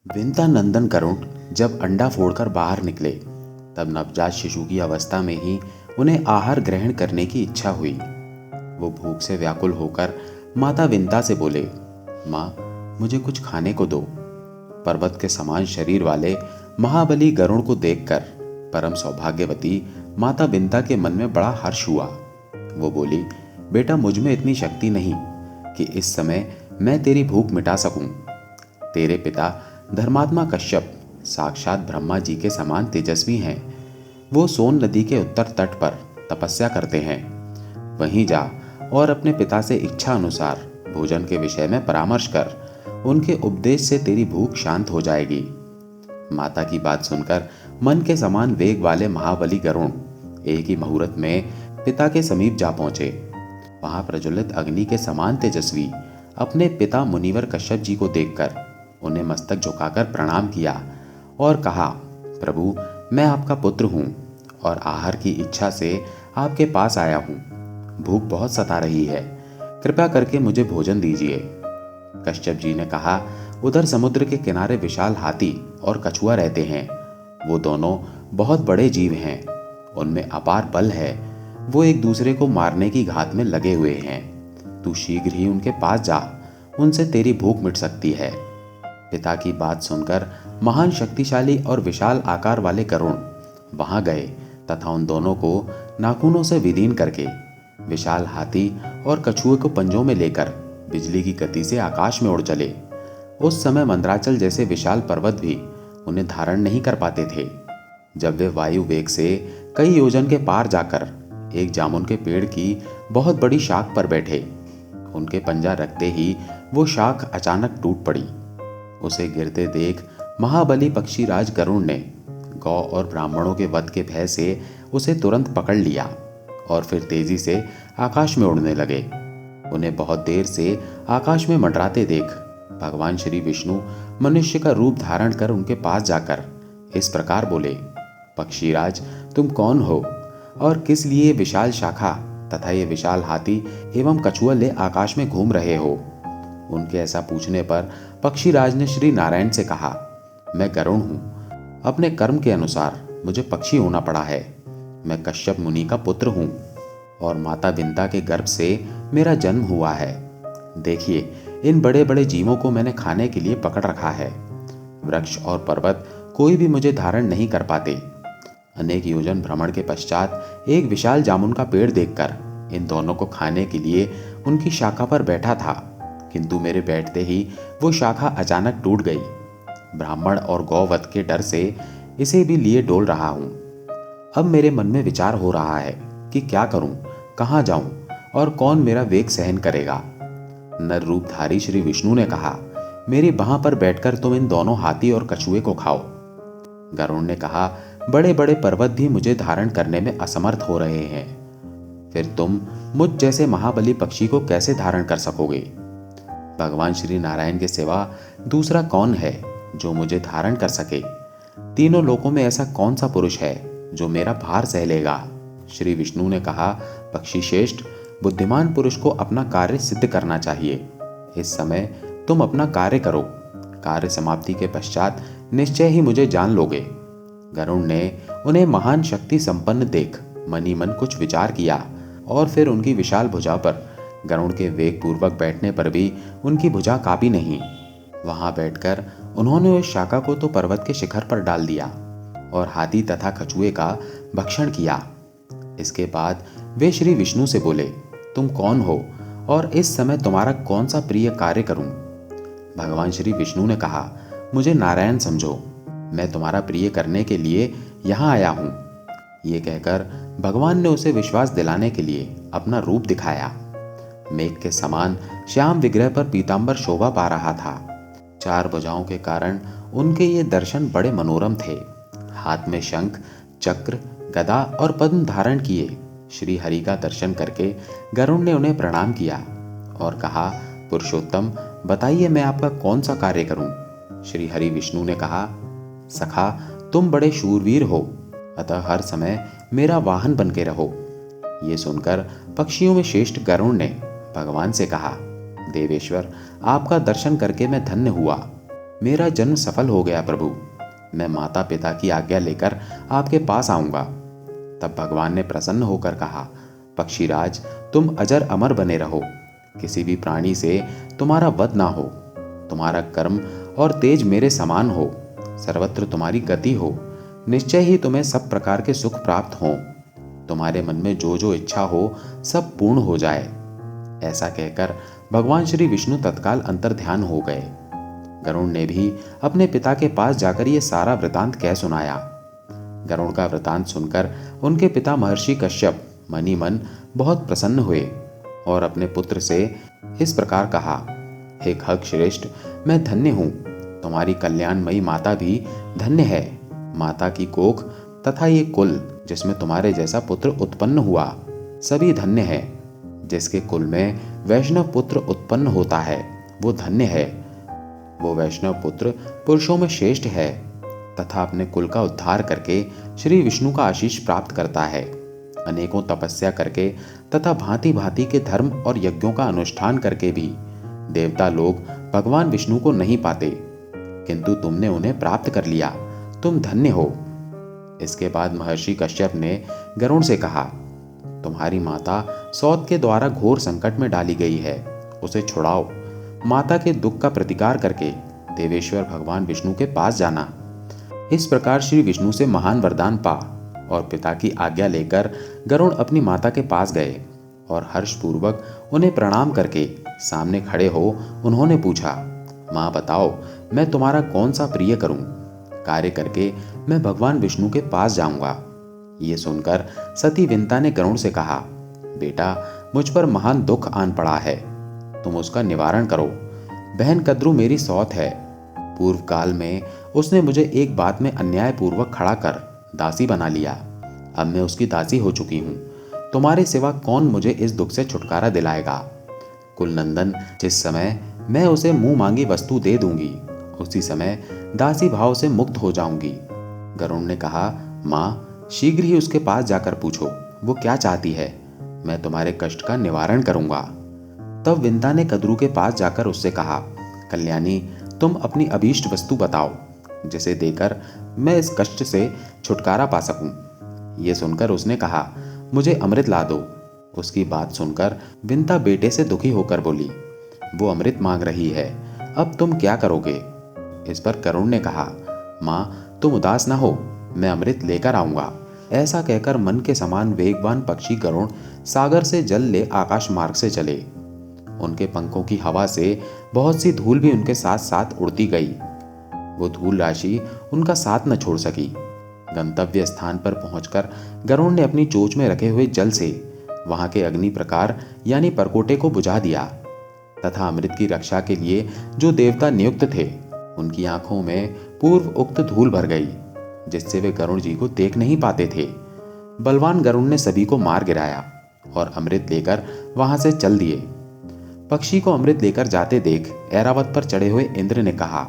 विंता नंदन करुण जब अंडा फोड़कर बाहर निकले तब नवजात शिशु की अवस्था में ही उन्हें आहार ग्रहण करने की इच्छा हुई। वो भूख से व्याकुल होकर माता विंता से बोले, माँ, मुझे कुछ खाने को दो। पर्वत के समान शरीर वाले महाबली गरुड़ को देखकर परम सौभाग्यवती माता विंता के मन में बड़ा हर्ष हुआ। वो बोली, बेटा, मुझ में इतनी शक्ति नहीं कि इस समय मैं तेरी भूख मिटा सकूं। तेरे पिता धर्मात्मा कश्यप साक्षात ब्रह्मा जी के समान तेजस्वी हैं। वो सोन नदी के उत्तर तट पर तपस्या करते हैं। वहीं जा और अपने पिता से इच्छा अनुसार भोजन के विषय में परामर्श कर। उनके उपदेश से तेरी भूख शांत हो जाएगी। माता की बात सुनकर मन के समान वेग वाले महाबली गरुड़ एक ही मुहूर्त में पिता के समीप जा पहुंचे। वहां प्रज्वलित अग्नि के समान तेजस्वी अपने पिता मुनिवर कश्यप जी को देखकर उन्हें मस्तक झुकाकर प्रणाम किया और कहा, प्रभु, मैं आपका पुत्र हूँ और आहार की इच्छा से आपके पास आया हूँ। भूख बहुत सता रही है, कृपया करके मुझे भोजन दीजिए। कश्यप जी ने कहा, उधर समुद्र के किनारे विशाल हाथी और कछुआ रहते हैं। वो दोनों बहुत बड़े जीव हैं, उनमें अपार बल है। वो एक दूसरे को मारने की घात में लगे हुए हैं। तू शीघ्र ही उनके पास जा, उनसे तेरी भूख मिट सकती है। पिता की बात सुनकर महान शक्तिशाली और विशाल आकार वाले गरुड़ वहां गए तथा उन दोनों को नाखूनों से विलीन करके विशाल हाथी और कछुए को पंजों में लेकर बिजली की गति से आकाश में उड़ चले। उस समय मंदराचल जैसे विशाल पर्वत भी उन्हें धारण नहीं कर पाते थे। जब वे वायु वेग से कई योजन के पार जाकर एक जामुन के पेड़ की बहुत बड़ी शाख पर बैठे, उनके पंजा रखते ही वो शाख अचानक टूट पड़ी। उसे गिरते देख महाबली पक्षीराज गरुड़ ने गौ और ब्राह्मणों के वध के भय से उसे तुरंत पकड़ लिया और फिर तेजी से आकाश में उड़ने लगे। उन्हें बहुत देर से आकाश में मंडराते देख भगवान श्री विष्णु मनुष्य का रूप धारण कर उनके पास जाकर इस प्रकार बोले, पक्षीराज, तुम कौन हो और किस लिए विशाल शाखा तथा ये विशाल हाथी एवं कछुआ ले आकाश में घूम रहे हो? उनके ऐसा पूछने पर पक्षीराज ने श्री नारायण से कहा, मैं गरुड़ हूँ। अपने कर्म के अनुसार मुझे पक्षी होना पड़ा है। मैं कश्यप मुनि का पुत्र हूँ और माता विंता के गर्भ से मेरा जन्म हुआ है। देखिए, इन बड़े बड़े जीवों को मैंने खाने के लिए पकड़ रखा है। वृक्ष और पर्वत कोई भी मुझे धारण नहीं कर पाते। अनेक योजन भ्रमण के पश्चात एक विशाल जामुन का पेड़ देखकर इन दोनों को खाने के लिए उनकी शाखा पर बैठा था, किंतु मेरे बैठते ही वो शाखा अचानक टूट गई। ब्राह्मण और गौवध के डर से इसे भी लिए डोल रहा हूं। अब मेरे मन में विचार हो रहा है कि क्या करूं, कहां जाऊं और कौन मेरा वेग सहन करेगा। नर रूपधारी श्री विष्णु ने कहा, मेरी बाह पर बैठकर तुम इन दोनों हाथी और कछुए को खाओ। गरुड़ ने कहा, बड़े बड़े पर्वत भी मुझे धारण करने में असमर्थ हो रहे हैं, फिर तुम मुझ जैसे महाबली पक्षी को कैसे धारण कर सकोगे? भगवान श्री नारायण के सिवा दूसरा कौन है जो मुझे धारण कर सके? तीनों लोकों में ऐसा कौन सा पुरुष है जो मेरा भार सह लेगा? श्री विष्णु ने कहा, पक्षी श्रेष्ठ, बुद्धिमान पुरुष को अपना कार्य सिद्ध करना चाहिए। इस समय तुम अपना कार्य करो। कार्य समाप्ति के पश्चात निश्चय ही मुझे जान लोगे। गरुड़ ने उन्हें महान शक्ति संपन्न देख मन ही मन कुछ विचार किया और फिर उनकी विशाल भुजा पर गरुड़ के वेग पूर्वक बैठने पर भी उनकी भुजा कांपी नहीं। वहां बैठकर उन्होंने उस शाखा को तो पर्वत के शिखर पर डाल दिया और हाथी तथा कछुए का भक्षण किया। इसके बाद वे श्री विष्णु से बोले, तुम कौन हो और इस समय तुम्हारा कौन सा प्रिय कार्य करूं? भगवान श्री विष्णु ने कहा, मुझे नारायण समझो, मैं तुम्हारा प्रिय करने के लिए यहाँ आया हूँ। ये कहकर भगवान ने उसे विश्वास दिलाने के लिए अपना रूप दिखाया। मेघ के समान श्याम विग्रह पर पीतांबर शोभा पा रहा था। चार भुजाओं के कारण उनके ये दर्शन बड़े मनोरम थे। हाथ में शंख, चक्र, गदा और पद्म धारण किए श्री हरि का दर्शन करके गरुड़ ने उन्हें प्रणाम किया और कहा, पुरुषोत्तम, बताइए मैं आपका कौन सा कार्य करूं? श्री हरि विष्णु ने कहा, सखा, तुम बड़े शूरवीर हो, अतः हर समय मेरा वाहन बन के रहो। ये सुनकर पक्षियों में श्रेष्ठ गरुड़ ने भगवान से कहा, देवेश्वर, आपका दर्शन करके मैं धन्य हुआ। मेरा जन्म सफल हो गया प्रभु। मैं माता पिता की आज्ञा लेकर आपके पास आऊंगा। तब भगवान ने प्रसन्न होकर कहा, पक्षीराज, तुम अजर अमर बने रहो। किसी भी प्राणी से तुम्हारा वध ना हो। तुम्हारा कर्म और तेज मेरे समान हो। सर्वत्र तुम्हारी गति हो। निश्चय ही तुम्हें सब प्रकार के सुख प्राप्त हों। तुम्हारे मन में जो जो इच्छा हो सब पूर्ण हो जाए। ऐसा कहकर भगवान श्री विष्णु तत्काल अंतर्ध्यान हो गए। गरुण ने भी अपने पिता के पास जाकर ये सारा वृतांत कह सुनाया। गरुण का वृतांत सुनकर उनके पिता महर्षि कश्यप मनी मन बहुत प्रसन्न हुए और अपने पुत्र से इस प्रकार कहा, हे खग श्रेष्ठ, मैं धन्य हूँ। तुम्हारी कल्याणमयी माता भी धन्य है। माता की कोख तथा ये कुल जिसमें तुम्हारे जैसा पुत्र उत्पन्न हुआ सभी धन्य है। जिसके कुल में वैष्णव पुत्र उत्पन्न होता है वो धन्य है। वो वैष्णव पुत्र पुरुषों में श्रेष्ठ है तथा अपने कुल का उद्धार करके श्री विष्णु का आशीष प्राप्त करता है। अनेकों तपस्या करके तथा भांति भांति के धर्म और यज्ञों का अनुष्ठान करके भी देवता लोग भगवान विष्णु को नहीं पाते, किंतु तुमने उन्हें प्राप्त कर लिया। तुम धन्य हो। इसके बाद महर्षि कश्यप ने गरुण से कहा, तुम्हारी माता सौत के द्वारा घोर संकट में डाली गई है, उसे छुड़ाओ। माता के दुख का प्रतिकार करके देवेश्वर भगवान विष्णु के पास जाना। इस प्रकार श्री विष्णु से महान वरदान पा और पिता की आज्ञा लेकर गरुण अपनी माता के पास गए और हर्षपूर्वक उन्हें प्रणाम करके सामने खड़े हो उन्होंने पूछा, माँ बताओ, मैं तुम्हारा कौन सा प्रिय करूं? कार्य करके मैं भगवान विष्णु के पास जाऊंगा। ये सुनकर सती विंता ने गरुण से कहा, बेटा, मुझ पर महान दुख आन पड़ा है, तुम उसका निवारण करो। बहन कद्रु मेरी सौत है। पूर्व काल में उसने मुझे एक बात में अन्याय पूर्वक खड़ा कर दासी बना लिया। अब मैं उसकी दासी हो चुकी हूँ। तुम्हारे सिवा कौन मुझे इस दुख से छुटकारा दिलाएगा? कुलनंदन, जिस समय मैं उसे मुंह मांगी वस्तु दे दूंगी उसी समय दासी भाव से मुक्त हो जाऊंगी। गरुण ने कहा, माँ, शीघ्र ही उसके पास जाकर पूछो वो क्या चाहती है। मैं तुम्हारे कष्ट का निवारण करूंगा। तब विंता ने कद्रू के पास जाकर उससे कहा, कल्याणी, तुम अपनी अभीष्ट वस्तु बताओ जिसे देकर मैं इस कष्ट से छुटकारा पा सकूं। ये सुनकर उसने कहा, मुझे अमृत ला दो। उसकी बात सुनकर विंता बेटे से दुखी होकर बोली, वो अमृत मांग रही है, अब तुम क्या करोगे? इस पर गरुण ने कहा, माँ, तुम उदास ना हो, मैं अमृत लेकर आऊंगा। ऐसा कहकर मन के समान वेगवान पक्षी गरुण सागर से जल ले आकाश मार्ग से चले। उनके पंखों की हवा से बहुत सी धूल भी उनके साथ साथ उड़ती गई। वो धूल राशि उनका साथ न छोड़ सकी। गंतव्य स्थान पर पहुंचकर गरुण ने अपनी चोंच में रखे हुए जल से वहां के अग्नि प्रकार यानी परकोटे को बुझा दिया तथा अमृत की रक्षा के लिए जो देवता नियुक्त थे उनकी आंखों में पूर्व उक्त धूल भर गई, जिससे वे गरुण जी को देख नहीं पाते थे। बलवान गरुण ने सभी को मार गिराया और अमृत लेकर वहां से चल दिए। पक्षी को अमृत लेकर जाते देख ऐरावत पर चढ़े हुए इंद्र ने कहा,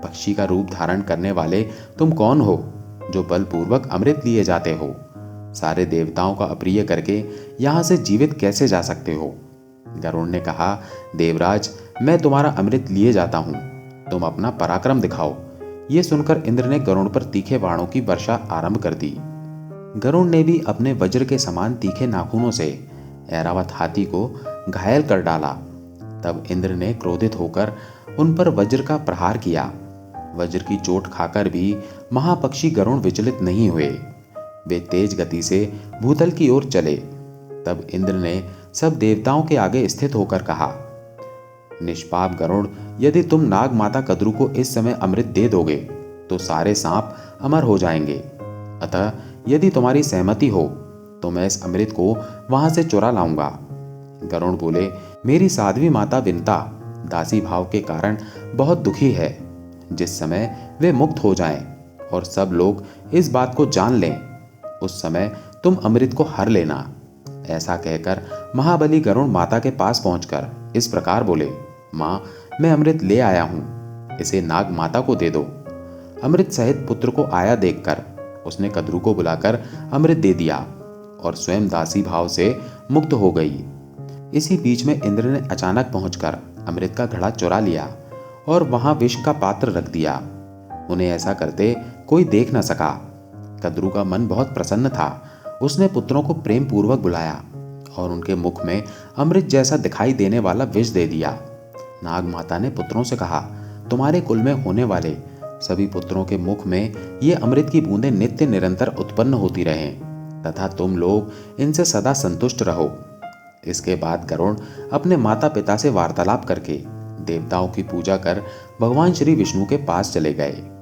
पक्षी का रूप धारण करने वाले तुम कौन हो जो बलपूर्वक अमृत लिए जाते हो? सारे देवताओं का अप्रिय करके यहां से जीवित कैसे जा सकते हो? गरुण ने कहा, देवराज, मैं तुम्हारा अमृत लिए जाता हूं, तुम अपना पराक्रम दिखाओ। ये सुनकर इंद्र ने गरुण पर तीखे बाणों की वर्षा आरंभ कर दी। गरुण ने भी अपने वज्र के समान तीखे नाखूनों से ऐरावत हाथी को घायल कर डाला। तब इंद्र ने क्रोधित होकर उन पर वज्र का प्रहार किया। वज्र की चोट खाकर भी महापक्षी गरुण विचलित नहीं हुए। वे तेज गति से भूतल की ओर चले। तब इंद्र ने सब देवताओं के आगे स्थित होकर कहा, निष्पाप गरुण, यदि तुम नाग माता कद्रू को इस समय अमृत दे दोगे तो सारे सांप अमर हो जाएंगे। अतः यदि तुम्हारी सहमति हो तो मैं इस अमृत को वहां से चुरा लाऊंगा। गरुण बोले, मेरी साध्वी माता विंता दासी भाव के कारण बहुत दुखी है। जिस समय वे मुक्त हो जाएं और सब लोग इस बात को जान लें उस समय तुम अमृत को हर लेना। ऐसा कहकर महाबली गरुण माता के पास पहुंचकर इस प्रकार बोले, माँ, मैं अमृत ले आया हूं, इसे नाग माता को दे दो। अमृत सहित पुत्र को आया देखकर उसने कद्रू को बुलाकर अमृत दे दिया और स्वयं दासी भाव से मुक्त हो गई। इसी बीच में इंद्र ने अचानक पहुंचकर अमृत का घड़ा चुरा लिया और वहां विष का पात्र रख दिया। उन्हें ऐसा करते कोई देख न सका। कद्रू का मन बहुत प्रसन्न था। उसने पुत्रों को प्रेम पूर्वक बुलाया और उनके मुख में अमृत जैसा दिखाई देने वाला विष दे दिया। नाग माता ने पुत्रों से कहा, तुम्हारे कुल में होने वाले सभी पुत्रों के मुख में ये अमृत की बूंदें नित्य निरंतर उत्पन्न होती रहें तथा तुम लोग इनसे सदा संतुष्ट रहो। इसके बाद गरुड़ अपने माता पिता से वार्तालाप करके देवताओं की पूजा कर भगवान श्री विष्णु के पास चले गए।